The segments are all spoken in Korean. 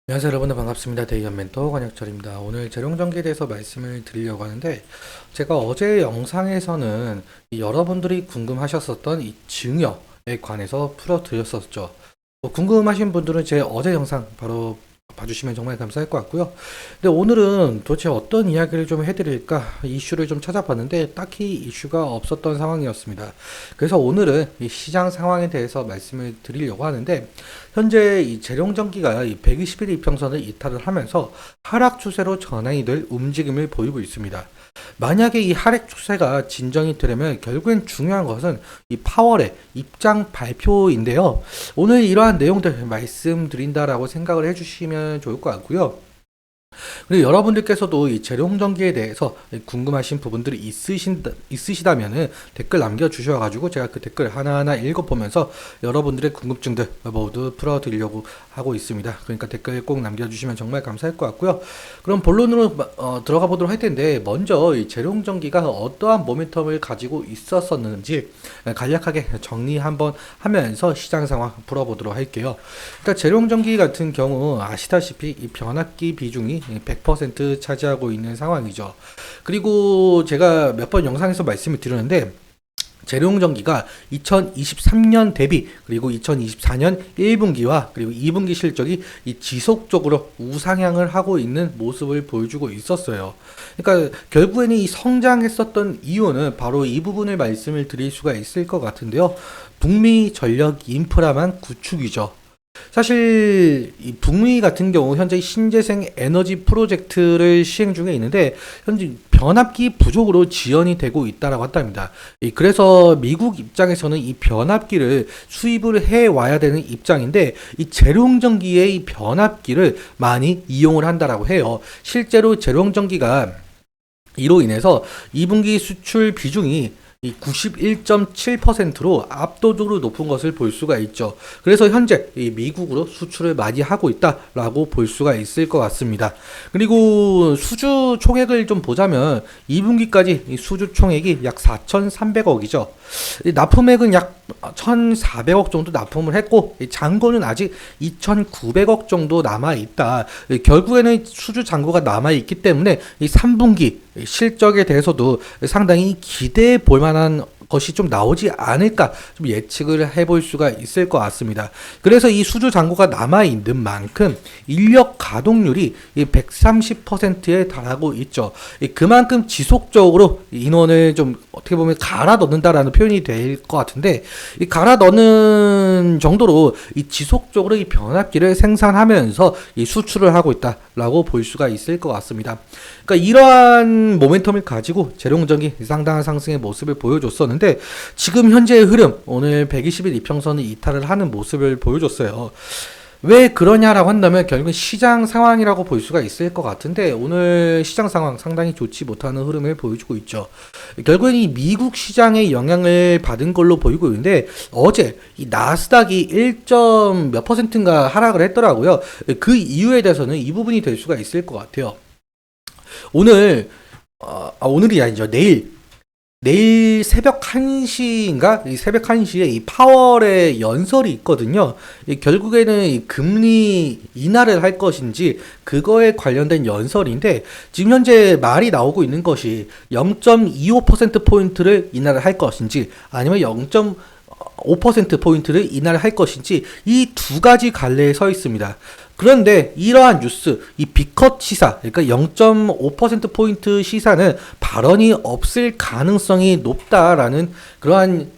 안녕하세요 여러분들 반갑습니다. 데이언 멘토 권혁철입니다. 오늘 재룡전기에 대해서 말씀을 드리려고 하는데 제가 어제 영상에서는 여러분들이 궁금하셨었던 이 증여에 관해서 풀어드렸었죠. 궁금하신 분들은 제 어제 영상 바로 봐주시면 정말 감사할 것 같고요. 근데 오늘은 도대체 어떤 이야기를 좀 해드릴까 이슈를 좀 찾아봤는데 딱히 이슈가 없었던 상황이었습니다. 그래서 오늘은 이 시장 상황에 대해서 말씀을 드리려고 하는데 현재 이 재룡전기가 이 121 이평선을 이탈을 하면서 하락 추세로 전환이 될 움직임을 보이고 있습니다. 만약에 이 하락 추세가 진정이 되려면 결국엔 중요한 것은 이 파월의 입장 발표인데요. 오늘 이러한 내용들 말씀드린다라고 생각을 해주시면 좋을 것 같고요. 그리고 여러분들께서도 이 재룡전기에 대해서 궁금하신 부분들이 있으시다면은 댓글 남겨주셔가지고 제가 그 댓글 하나하나 읽어보면서 여러분들의 궁금증들 모두 풀어드리려고 하고 있습니다. 그러니까 댓글 꼭 남겨주시면 정말 감사할 것 같고요. 그럼 본론으로 들어가 보도록 할 텐데 먼저 이 재룡전기가 어떠한 모멘텀을 가지고 있었었는지 간략하게 정리 한번 하면서 시장 상황 풀어보도록 할게요. 그러니까 재룡전기 같은 경우 아시다시피 이 변압기 비중이 100% 차지하고 있는 상황이죠. 그리고 제가 몇 번 영상에서 말씀을 드렸는데 재룡전기가 2023년 대비 그리고 2024년 1분기와 그리고 2분기 실적이 지속적으로 우상향을 하고 있는 모습을 보여주고 있었어요. 그러니까 결국에는 이 성장했었던 이유는 바로 이 부분을 말씀을 드릴 수가 있을 것 같은데요. 북미 전력 인프라망 구축이죠. 사실 이 북미 같은 경우 현재 신재생 에너지 프로젝트를 시행 중에 있는데 현재 변압기 부족으로 지연이 되고 있다라고 한답니다. 그래서 미국 입장에서는 이 변압기를 수입을 해 와야 되는 입장인데 이 재룡전기의 이 변압기를 많이 이용을 한다라고 해요. 실제로 재룡전기가 이로 인해서 2분기 수출 비중이 이 91.7%로 압도적으로 높은 것을 볼 수가 있죠. 그래서 현재 이 미국으로 수출을 많이 하고 있다라고 볼 수가 있을 것 같습니다. 그리고 수주 총액을 좀 보자면 2분기까지 이 수주 총액이 약 4,300억이죠. 납품액은 약 1,400억 정도 납품을 했고 잔고는 아직 2,900억 정도 남아 있다. 결국에는 수주 잔고가 남아 있기 때문에 이 3분기 실적에 대해서도 상당히 기대해 볼 만한 것이 좀 나오지 않을까 좀 예측을 해볼 수가 있을 것 같습니다. 그래서 이 수주 잔고가 남아 있는 만큼 인력 가동률이 130%에 달하고 있죠. 그만큼 지속적으로 인원을 좀 어떻게 보면 갈아 넣는다라는 표현이 될 것 같은데 이 갈아 넣는 정도로 이 지속적으로 이 변압기를 생산하면서 이 수출을 하고 있다라고 볼 수가 있을 것 같습니다. 그러니까 이러한 모멘텀을 가지고 재룡전기 상당한 상승의 모습을 보여줬었는데 지금 현재의 흐름 오늘 120일 이평선을 이탈을 하는 모습을 보여줬어요. 왜 그러냐라고 한다면 결국은 시장 상황이라고 볼 수가 있을 것 같은데 오늘 시장 상황 상당히 좋지 못하는 흐름을 보여주고 있죠. 결국엔 이 미국 시장의 영향을 받은 걸로 보이고 있는데 어제 이 나스닥이 1. 몇 %인가 하락을 했더라고요. 그 이유에 대해서는 이 부분이 될 수가 있을 것 같아요. 오늘 오늘이 아니죠. 내일 새벽 1시인가? 이 새벽 1시에 이 파월의 연설이 있거든요. 결국에는 이 금리 인하를 할 것인지 그거에 관련된 연설인데 지금 현재 말이 나오고 있는 것이 0.25%포인트를 인하를 할 것인지 아니면 0.5%포인트를 인하를 할 것인지 이 두 가지 갈래에 서 있습니다. 그런데 이러한 뉴스, 이 비컷 시사, 그러니까 0.5%포인트 시사는 발언이 없을 가능성이 높다라는 그러한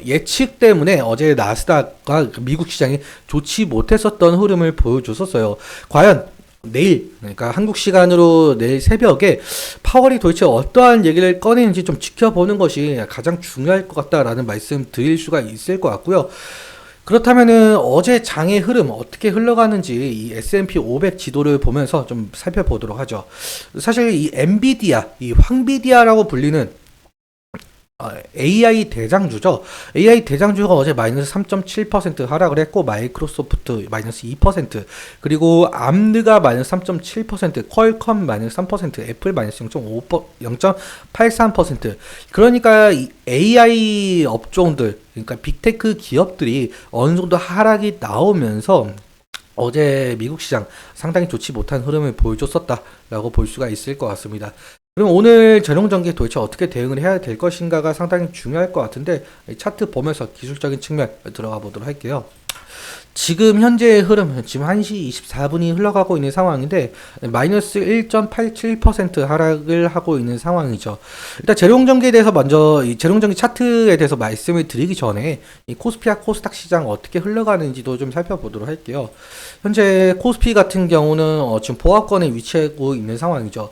예측 때문에 어제 나스닥과 미국 시장이 좋지 못했었던 흐름을 보여줬었어요. 과연 내일, 그러니까 한국 시간으로 내일 새벽에 파월이 도대체 어떠한 얘기를 꺼내는지 좀 지켜보는 것이 가장 중요할 것 같다라는 말씀 드릴 수가 있을 것 같고요. 그렇다면은 어제 장의 흐름 어떻게 흘러가는지 이 S&P 500 지도를 보면서 좀 살펴보도록 하죠. 사실 이 엔비디아, 이 황비디아라고 불리는 AI 대장주죠. AI 대장주가 어제 마이너스 3.7% 하락을 했고 마이크로소프트 마이너스 2%, 그리고 암드가 마이너스 3.7%, 퀄컴 마이너스 3%, 애플 마이너스 0.83%. 그러니까 이 AI 업종들, 그러니까 빅테크 기업들이 어느 정도 하락이 나오면서 어제 미국 시장 상당히 좋지 못한 흐름을 보여줬었다라고 볼 수가 있을 것 같습니다. 그럼 오늘 전용전기에 도대체 어떻게 대응을 해야 될 것인가가 상당히 중요할 것 같은데 이 차트 보면서 기술적인 측면 들어가 보도록 할게요. 지금 현재의 흐름, 지금 1시 24분이 흘러가고 있는 상황인데 마이너스 1.87% 하락을 하고 있는 상황이죠. 일단 재룡전기에 대해서 먼저 이 재룡전기 차트에 대해서 말씀을 드리기 전에 이 코스피와 코스닥 시장 어떻게 흘러가는지도 좀 살펴보도록 할게요. 현재 코스피 같은 경우는 지금 보합권에 위치하고 있는 상황이죠.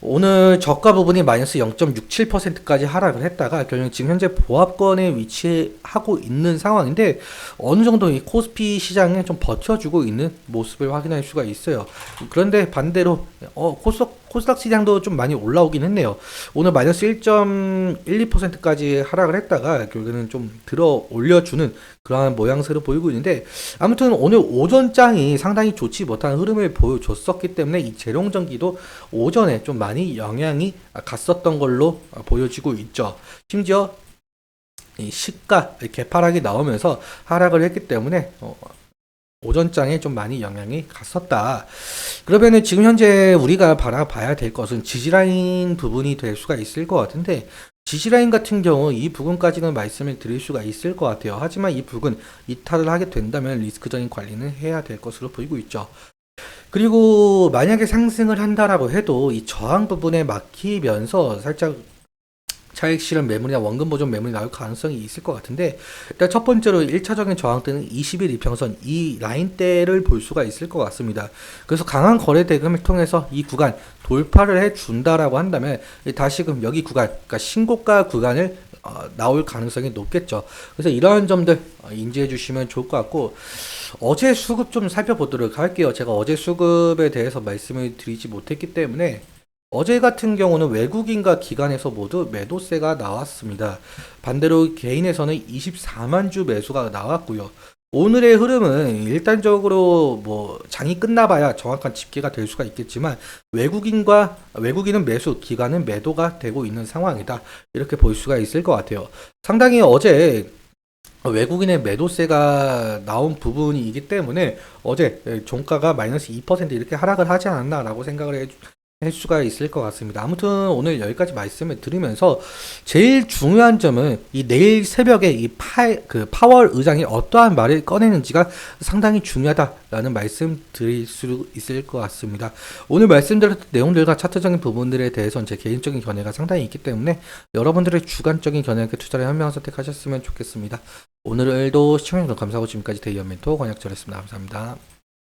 오늘 저가 부분이 마이너스 0.67%까지 하락을 했다가 결국 지금 현재 보합권에 위치하고 있는 상황인데 어느 정도 이 코스피 시장에 좀 버텨주고 있는 모습을 확인할 수가 있어요. 그런데 반대로 코스닥 시장도 좀 많이 올라오긴 했네요. 오늘 마이너스 1.12%까지 하락을 했다가 결국에는 좀 들어 올려주는 그러한 모양새로 보이고 있는데 아무튼 오늘 오전장이 상당히 좋지 못한 흐름을 보여줬었기 때문에 이 재룡전기도 오전에 좀 많이 영향이 갔었던 걸로 보여지고 있죠. 심지어 이 시가 개파락이 나오면서 하락을 했기 때문에 오전장에 좀 많이 영향이 갔었다. 그러면은 지금 현재 우리가 바라봐야 될 것은 지지라인 부분이 될 수가 있을 것 같은데 지지라인 같은 경우 이 부분까지는 말씀을 드릴 수가 있을 것 같아요. 하지만 이 부분 이탈을 하게 된다면 리스크적인 관리는 해야 될 것으로 보이고 있죠. 그리고 만약에 상승을 한다라고 해도 이 저항 부분에 막히면서 살짝 차익 실현 매물이나 원금 보존 매물이 나올 가능성이 있을 것 같은데 일단 첫 번째로 1차적인 저항대는 20일 이평선 이 라인대를 볼 수가 있을 것 같습니다. 그래서 강한 거래 대금을 통해서 이 구간 돌파를 해 준다라고 한다면 다시금 여기 구간 그러니까 신고가 구간을 나올 가능성이 높겠죠. 그래서 이러한 점들 인지해 주시면 좋을 것 같고 어제 수급 좀 살펴보도록 할게요. 제가 어제 수급에 대해서 말씀을 드리지 못했기 때문에 어제 같은 경우는 외국인과 기관에서 모두 매도세가 나왔습니다. 반대로 개인에서는 24만 주 매수가 나왔고요. 오늘의 흐름은 일단적으로 뭐 장이 끝나봐야 정확한 집계가 될 수가 있겠지만 외국인은 매수, 기관은 매도가 되고 있는 상황이다. 이렇게 볼 수가 있을 것 같아요. 상당히 어제 외국인의 매도세가 나온 부분이기 때문에 어제 종가가 마이너스 2% 이렇게 하락을 하지 않았나라고 생각을 할 수가 있을 것 같습니다. 아무튼 오늘 여기까지 말씀을 드리면서 제일 중요한 점은 이 내일 새벽에 이 파월 의장이 어떠한 말을 꺼내는지가 상당히 중요하다라는 말씀 드릴 수 있을 것 같습니다. 오늘 말씀드렸던 내용들과 차트적인 부분들에 대해서는 제 개인적인 견해가 상당히 있기 때문에 여러분들의 주관적인 견해에 투자를 현명한 선택하셨으면 좋겠습니다. 오늘도 시청해주셔서 감사하고 지금까지 대의원 멘토 권혁철이었습니다. 감사합니다.